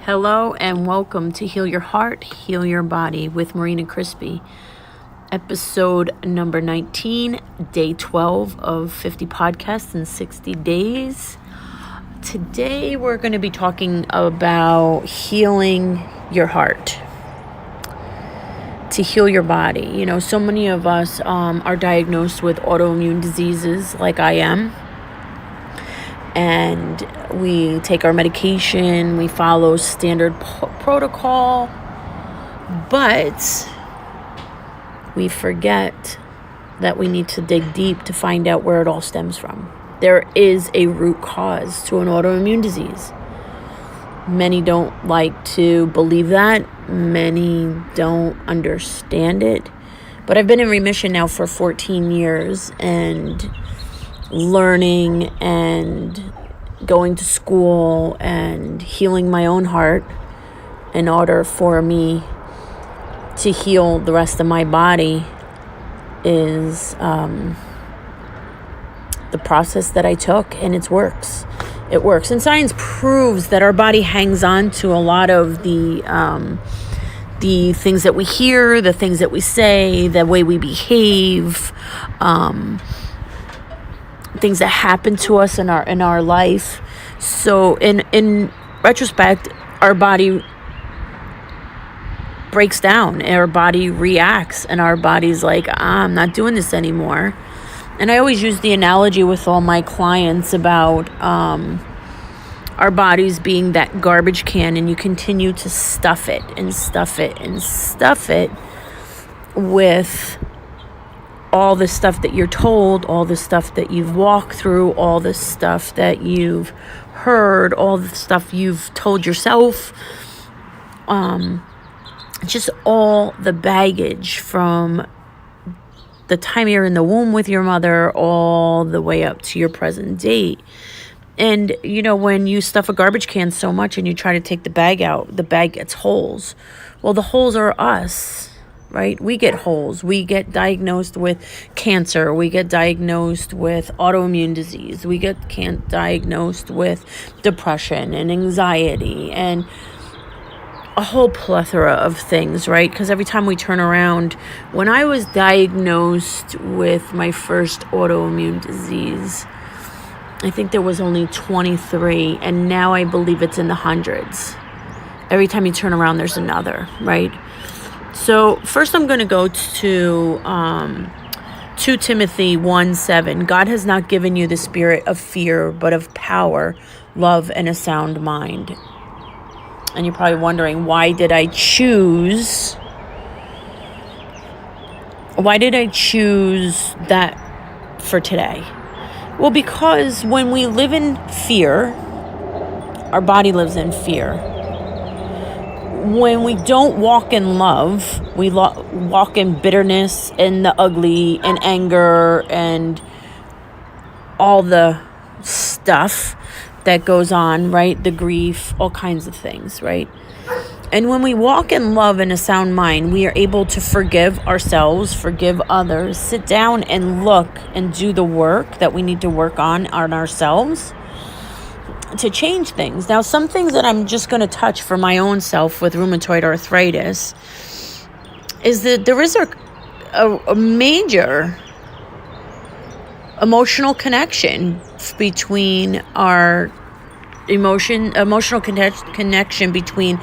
Hello and welcome to Heal Your Heart, Heal Your Body with Marina Crispy. Episode number 19, day 12 of 50 podcasts in 60 days. Today we're going to be talking about healing your heart, to heal your body. You know, so many of us are diagnosed with autoimmune diseases like I am. And we take our medication, we follow standard protocol, but we forget that we need to dig deep to find out where it all stems from. There is a root cause to an autoimmune disease. Many don't like to believe that. Many don't understand it. But I've been in remission now for 14 years and learning and going to school and healing my own heart in order for me to heal the rest of my body is the process that I took, and it works. It works. And science proves that our body hangs on to a lot of the things that we hear, the things that we say, the way we behave, things that happen to us in our life. So in retrospect, our body breaks down, our body reacts, and our body's like, I'm not doing this anymore. And I always use the analogy with all my clients about our bodies being that garbage can, and you continue to stuff it and stuff it and stuff it with all the stuff that you're told, all the stuff that you've walked through, all the stuff that you've heard, all the stuff you've told yourself, just all the baggage from the time you're in the womb with your mother all the way up to your present date. And, you know, when you stuff a garbage can so much and you try to take the bag out, the bag gets holes. Well, the holes are us. Right? We get holes. We get diagnosed with cancer. We get diagnosed with autoimmune disease. We get diagnosed with depression and anxiety and a whole plethora of things, right? Because every time we turn around, when I was diagnosed with my first autoimmune disease, I think there was only 23, and now I believe it's in the hundreds. Every time you turn around, there's another, right? So first I'm going to go to 2 Timothy 1:7. God has not given you the spirit of fear, but of power, love, and a sound mind. And you're probably wondering, why did I choose that for today? Well, because when we live in fear, our body lives in fear. When we don't walk in love, we walk in bitterness and the ugly and anger and all the stuff that goes on, right? The grief, all kinds of things, right? And when we walk in love and a sound mind, we are able to forgive ourselves, forgive others, sit down and look and do the work that we need to work on ourselves to change things. Now, some things that I'm just going to touch for my own self with rheumatoid arthritis is that there is a major emotional connection between our emotional connection between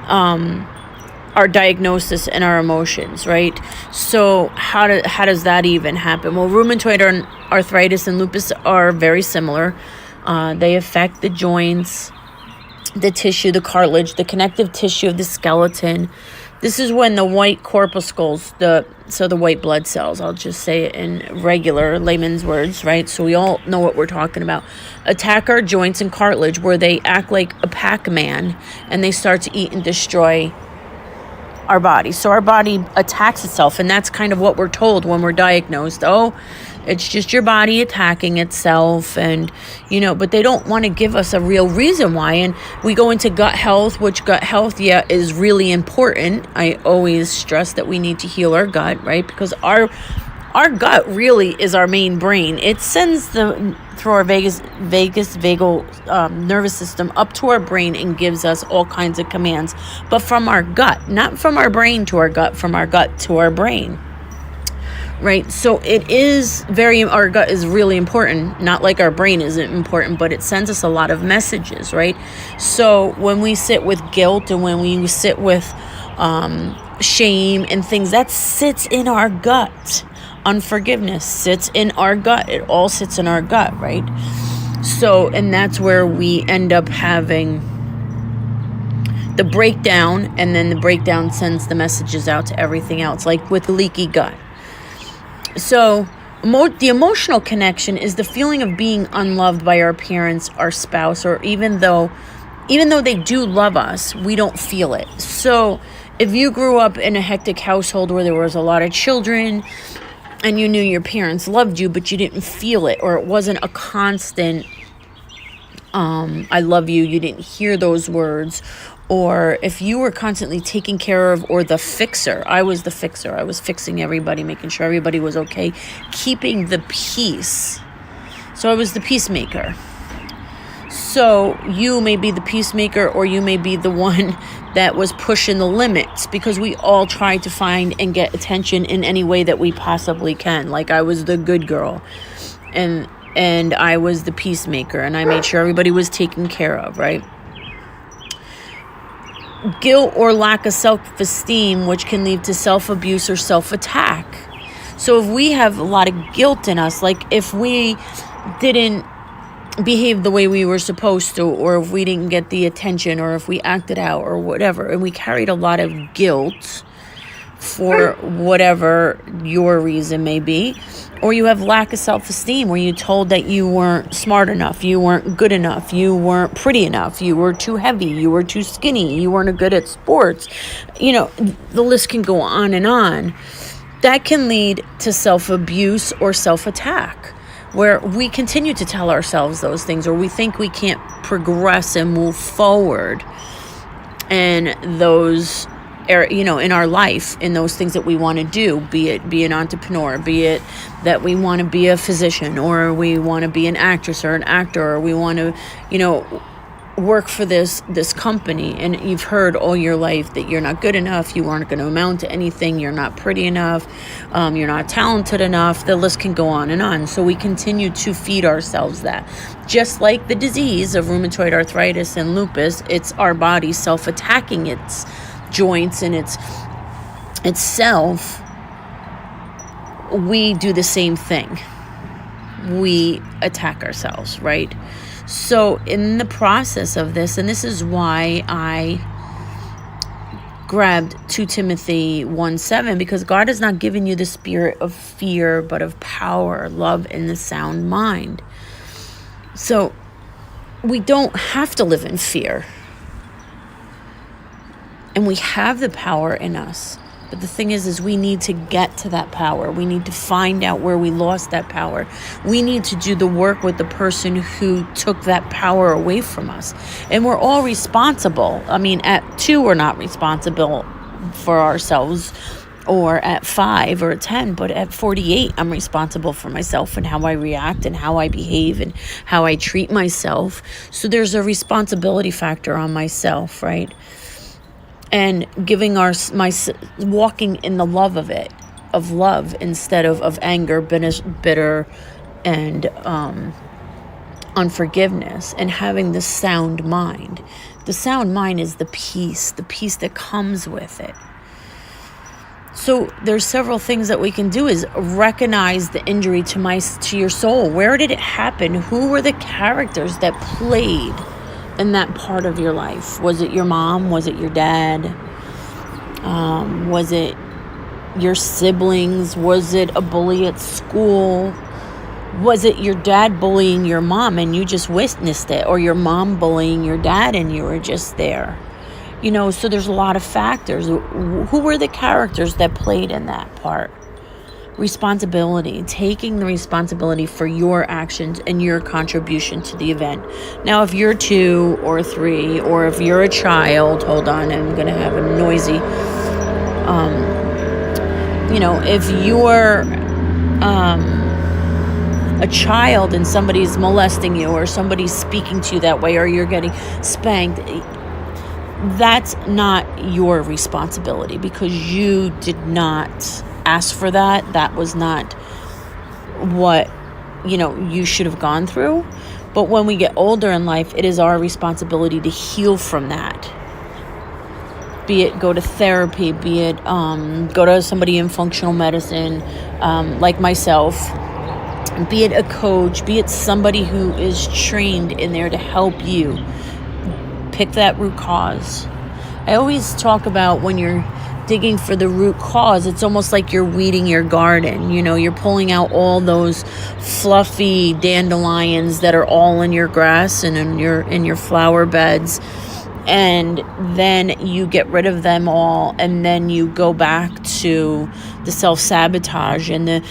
our diagnosis and our emotions, right? So how does that even happen? Well, rheumatoid arthritis and lupus are very similar. They affect the joints, the tissue, the cartilage, the connective tissue of the skeleton. This is when the white corpuscles, the white blood cells, I'll just say it in regular layman's words, right? So we all know what we're talking about. Attack our joints and cartilage, where they act like a Pac-Man and they start to eat and destroy our body. So our body attacks itself, and that's kind of what we're told when we're diagnosed. Oh, it's just your body attacking itself, and but they don't want to give us a real reason why. And we go into gut health, which gut health, is really important. I always stress that we need to heal our gut, right? Because our Our gut really is our main brain. It sends through our vagal nervous system up to our brain and gives us all kinds of commands, but from our gut, not from our brain to our gut, from our gut to our brain. Right? So our gut is really important, not like our brain isn't important, but it sends us a lot of messages, right? So when we sit with guilt and when we sit with shame and things, that sits in our gut. Unforgiveness sits in our gut. It all sits in our gut, right? So, and that's where we end up having the breakdown, and then the breakdown sends the messages out to everything else, like with leaky gut. So the emotional connection is the feeling of being unloved by our parents, our spouse, or even though they do love us, we don't feel it. So if you grew up in a hectic household where there was a lot of children and you knew your parents loved you, but you didn't feel it, or it wasn't a constant, I love you, you didn't hear those words, or if you were constantly taken care of, or the fixer. I was the fixer. I was fixing everybody, making sure everybody was okay, keeping the peace. So I was the peacemaker. So you may be the peacemaker, or you may be the one that was pushing the limits, because we all try to find and get attention in any way that we possibly can. Like I was the good girl, and I was the peacemaker, and I made sure everybody was taken care of, right? Guilt or lack of self-esteem, which can lead to self-abuse or self-attack. So if we have a lot of guilt in us, like if we didn't behave the way we were supposed to, or if we didn't get the attention, or if we acted out or whatever, and we carried a lot of guilt for whatever your reason may be, or you have lack of self-esteem, where you're told that you weren't smart enough, you weren't good enough, you weren't pretty enough, you were too heavy, you were too skinny, you weren't good at sports, the list can go on and on. That can lead to self-abuse or self-attack, where we continue to tell ourselves those things, or we think we can't progress and move forward in those, in our life, in those things that we want to do, be it be an entrepreneur, be it that we want to be a physician, or we want to be an actress or an actor, or we want to, work for this company, and you've heard all your life that you're not good enough, you aren't going to amount to anything, you're not pretty enough, you're not talented enough, the list can go on and on. So we continue to feed ourselves that. Just like the disease of rheumatoid arthritis and lupus, it's our body self-attacking its joints and itself. We do the same thing. We attack ourselves, right? So in the process of this, and this is why I grabbed 2 Timothy 1:7, because God has not given you the spirit of fear, but of power, love, and the sound mind. So we don't have to live in fear. And we have the power in us. But the thing is we need to get to that power. We need to find out where we lost that power. We need to do the work with the person who took that power away from us. And we're all responsible. I mean, at 2, we're not responsible for ourselves, or at 5 or at 10, but at 48, I'm responsible for myself and how I react and how I behave and how I treat myself. So there's a responsibility factor on myself, right? And giving walking in the love of love instead of anger, bitter, and unforgiveness, and having the sound mind. The sound mind is the peace that comes with it. So there's several things that we can do, is recognize the injury to your soul. Where did it happen? Who were the characters that played in that part of your life? Was it your mom? Was it your dad? Was it your siblings? Was it a bully at school? Was it your dad bullying your mom and you just witnessed it? Or your mom bullying your dad and you were just there? So there's a lot of factors. Who were the characters that played in that part? Responsibility, taking the responsibility for your actions and your contribution to the event. Now, if you're 2 or 3, or if you're a child, hold on, I'm going to have a noisy, if you're a child and somebody's molesting you, or somebody's speaking to you that way, or you're getting spanked, that's not your responsibility, because you did not ask for that. That was not what, you should have gone through. But when we get older in life, it is our responsibility to heal from that. Be it go to therapy, be it go to somebody in functional medicine, like myself, be it a coach, be it somebody who is trained in there to help you pick that root cause. I always talk about when you're digging for the root cause, it's almost like you're weeding your garden. You're pulling out all those fluffy dandelions that are all in your grass and in your flower beds, and then you get rid of them all, and then you go back to the self-sabotage and the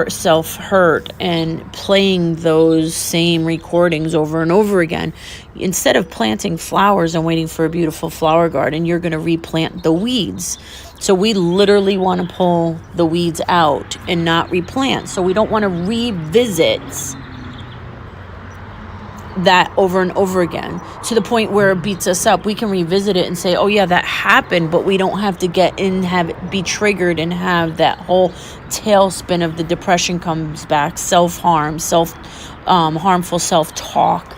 self-hurt, and playing those same recordings over and over again. Instead of planting flowers and waiting for a beautiful flower garden, you're going to replant the weeds. So we literally want to pull the weeds out and not replant. So we don't want to revisit that over and over again to the point where it beats us up. We can revisit it and say, oh yeah, that happened, but we don't have to get in, have it be triggered and have that whole tailspin of the depression comes back, self-harm, harmful self-talk,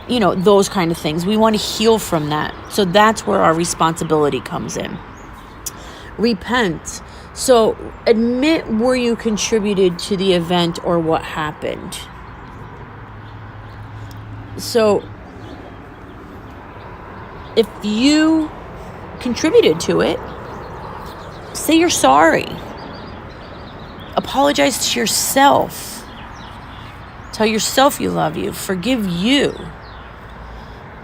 those kind of things. We want to heal from that. So that's where our responsibility comes in. Repent. So admit where you contributed to the event or what happened. So if you contributed to it, say you're sorry. Apologize to yourself. Tell yourself you love you. Forgive you.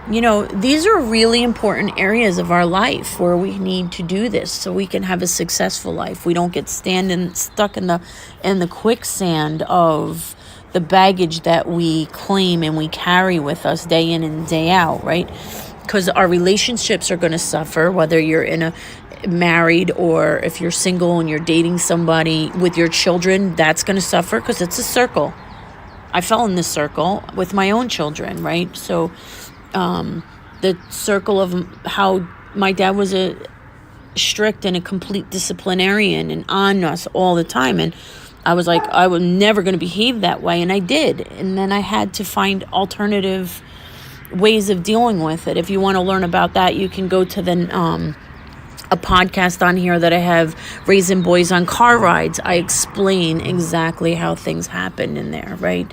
These are really important areas of our life where we need to do this so we can have a successful life. We don't get stuck in the quicksand of the baggage that we claim and we carry with us day in and day out, right? Because our relationships are going to suffer, whether you're married or if you're single and you're dating somebody. With your children, that's going to suffer because it's a circle. I fell in this circle with my own children, right? So the circle of how my dad was a strict and a complete disciplinarian and on us all the time, and I was like, I was never going to behave that way, and I did. And then I had to find alternative ways of dealing with it. If you want to learn about that, you can go to a podcast on here that I have, Raising Boys on Car Rides. I explain exactly how things happen in there, right?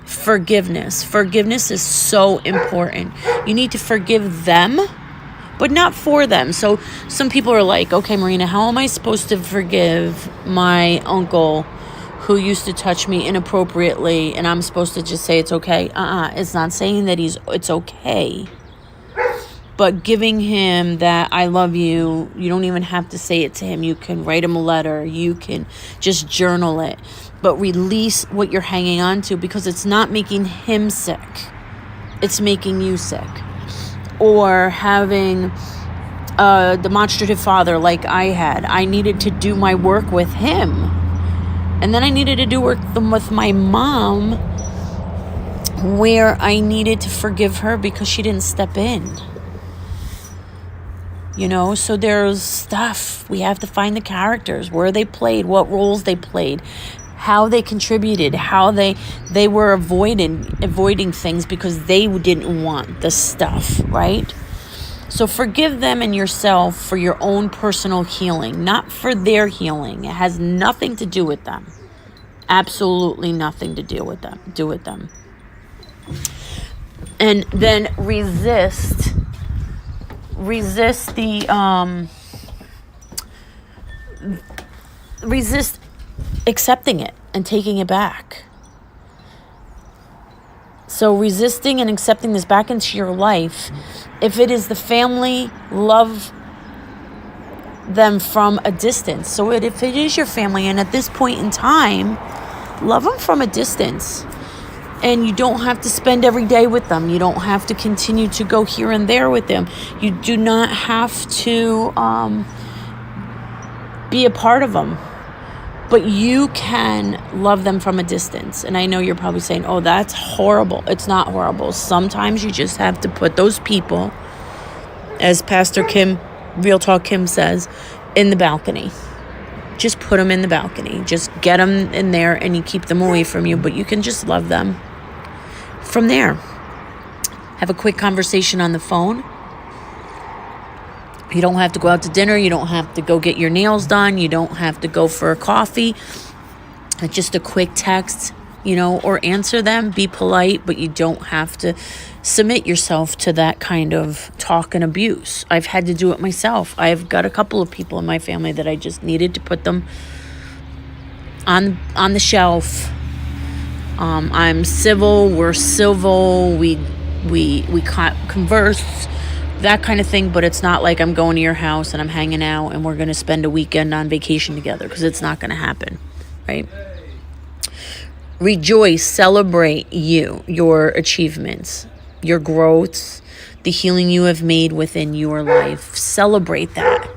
Forgiveness. Forgiveness is so important. You need to forgive them, but not for them. So some people are like, okay, Marina, how am I supposed to forgive my uncle who used to touch me inappropriately, and I'm supposed to just say it's okay? It's not saying that it's okay. But giving him that I love you, you don't even have to say it to him. You can write him a letter. You can just journal it. But release what you're hanging on to, because it's not making him sick. It's making you sick. Or having a demonstrative father like I had. I needed to do my work with him. And then I needed to do work with my mom, where I needed to forgive her because she didn't step in. So there's stuff. We have to find the characters, where they played, what roles they played, how they contributed, how they were avoiding things because they didn't want the stuff, right? So forgive them and yourself for your own personal healing, not for their healing. It has nothing to do with them. Absolutely nothing to do with them. And then resist accepting it and taking it back. So resisting and accepting this back into your life. If it is the family, love them from a distance. So if it is your family, and at this point in time, love them from a distance. And you don't have to spend every day with them. You don't have to continue to go here and there with them. You do not have to be a part of them. But you can love them from a distance. And I know you're probably saying, oh, that's horrible. It's not horrible. Sometimes you just have to put those people, as Pastor Kim, Real Talk Kim says, in the balcony. Just put them in the balcony. Just get them in there and you keep them away from you. But you can just love them from there. Have a quick conversation on the phone. You don't have to go out to dinner. You don't have to go get your nails done. You don't have to go for a coffee. Just a quick text, or answer them. Be polite, but you don't have to submit yourself to that kind of talk and abuse. I've had to do it myself. I've got a couple of people in my family that I just needed to put them on the shelf. I'm civil. We're civil. We converse, that kind of thing, but it's not like I'm going to your house and I'm hanging out and we're going to spend a weekend on vacation together, because it's not going to happen, right? Rejoice, celebrate your achievements, your growths, the healing you have made within your life. Celebrate that.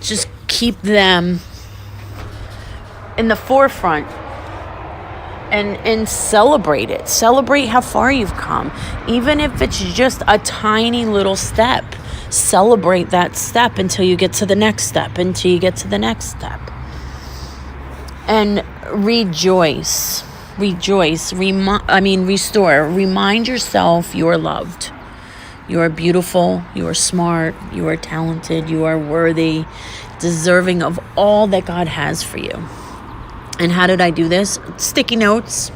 Just keep them in the forefront. And celebrate it. Celebrate how far you've come. Even if it's just a tiny little step, celebrate that step until you get to the next step, And rejoice. Restore. Remind yourself you are loved. You are beautiful. You are smart. You are talented. You are worthy, deserving of all that God has for you. And how did I do this? Sticky notes.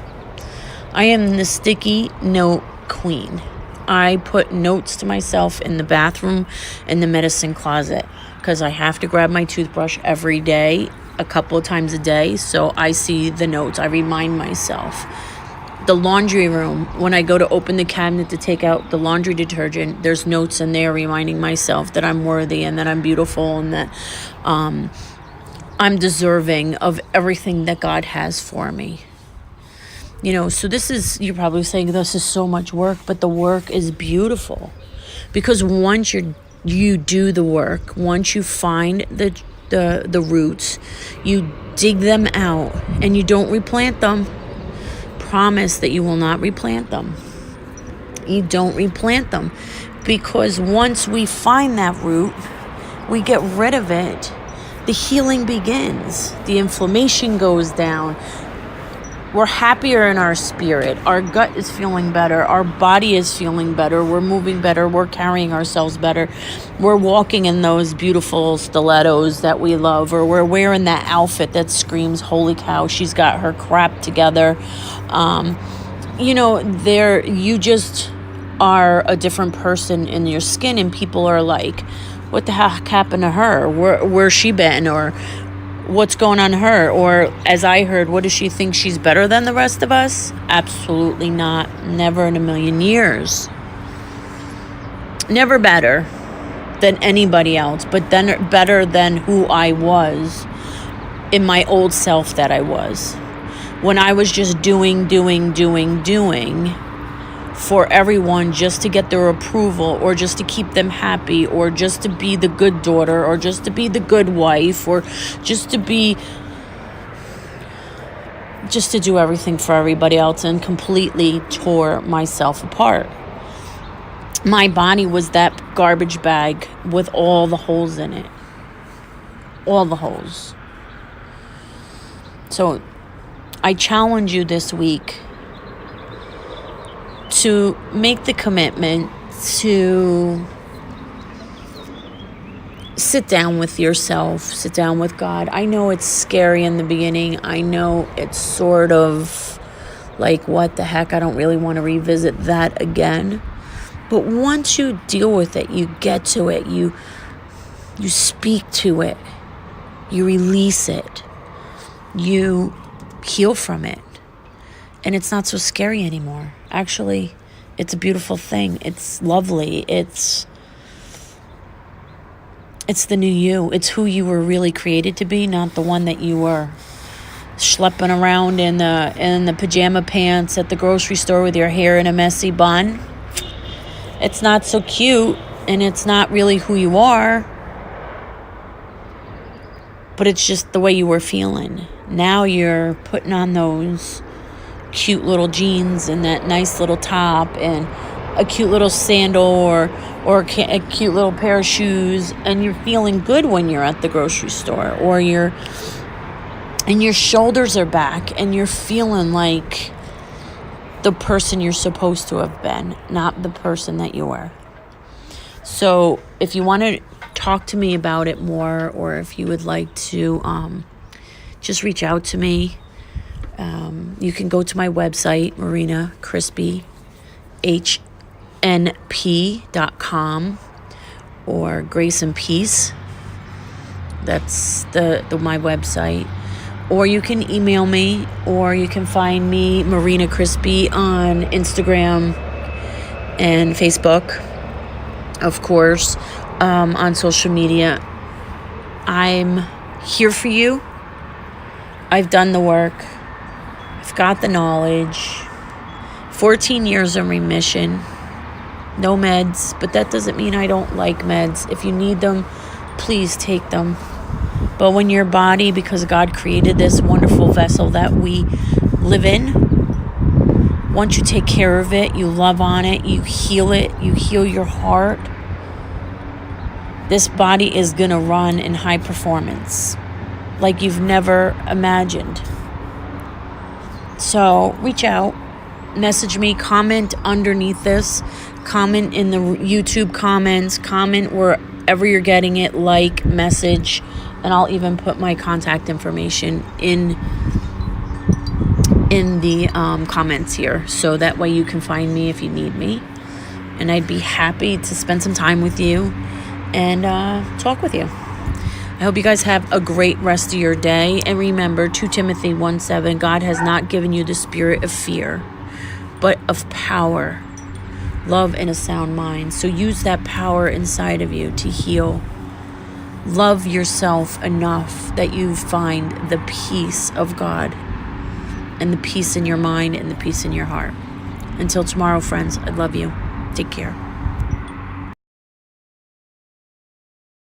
I am the sticky note queen. I put notes to myself in the bathroom, in the medicine closet, because I have to grab my toothbrush every day, a couple of times a day. So I see the notes. I remind myself. The laundry room, when I go to open the cabinet to take out the laundry detergent, there's notes in there reminding myself that I'm worthy and that I'm beautiful and that I'm deserving of everything that God has for me. So you're probably saying this is so much work, but the work is beautiful. Because once you do the work, once you find the roots, you dig them out and you don't replant them. Promise that you will not replant them. You don't replant them. Because once we find that root, we get rid of it. The healing begins. The inflammation goes down. We're happier in our spirit. Our gut is feeling better. Our body is feeling better. We're moving better. We're carrying ourselves better. We're walking in those beautiful stilettos that we love, or we're wearing that outfit that screams, holy cow, she's got her crap together. You just are a different person in your skin, and people are like, what the heck happened to her? Where's she been? Or what's going on her? Or as I heard, what does she think? She's better than the rest of us? Absolutely not. Never in a million years. Never better than anybody else, but then better than who I was in my old self that I was. When I was just doing for everyone, just to get their approval, or just to keep them happy, or just to be the good daughter, or just to be the good wife, or just to do everything for everybody else, and completely tore myself apart. My body was that garbage bag with all the holes in it. All the holes. So I challenge you this week to make the commitment to sit down with yourself, sit down with God. I know it's scary in the beginning. I know it's sort of like, what the heck? I don't really want to revisit that again. But once you deal with it, you get to it, you speak to it, you release it, you heal from it. And it's not so scary anymore. Actually, it's a beautiful thing. It's lovely. It's the new you. It's who you were really created to be, not the one that you were schlepping around in the pajama pants at the grocery store with your hair in a messy bun. It's not so cute, and it's not really who you are. but it's just the way you were feeling. Now you're putting on those cute little jeans and that nice little top and a cute little sandal or a cute little pair of shoes, and you're feeling good when you're at the grocery store, or your shoulders are back and you're feeling like the person you're supposed to have been, not the person that you were. So if you want to talk to me about it more, or if you would like to just reach out to me, you can go to my website, Marina Crispy, HNP.com, or Grace and Peace. That's my website. Or you can email me, or you can find me, Marina Crispy, on Instagram and Facebook, of course, on social media. I'm here for you. I've done the work. I've got the knowledge. 14 years in remission. No meds, but that doesn't mean I don't like meds. If you need them, please take them. But when your body, because God created this wonderful vessel that we live in, once you take care of it, you love on it, you heal your heart, this body is going to run in high performance like you've never imagined. So reach out, message me, comment underneath this, comment in the YouTube comments, comment wherever you're getting it, like, message, and I'll even put my contact information in the comments here, so that way you can find me if you need me. And I'd be happy to spend some time with you and talk with you. I hope you guys have a great rest of your day. And remember, 2 Timothy 1:7, God has not given you the spirit of fear, but of power, love, and a sound mind. So use that power inside of you to heal. Love yourself enough that you find the peace of God, and the peace in your mind, and the peace in your heart. Until tomorrow, friends, I love you. Take care.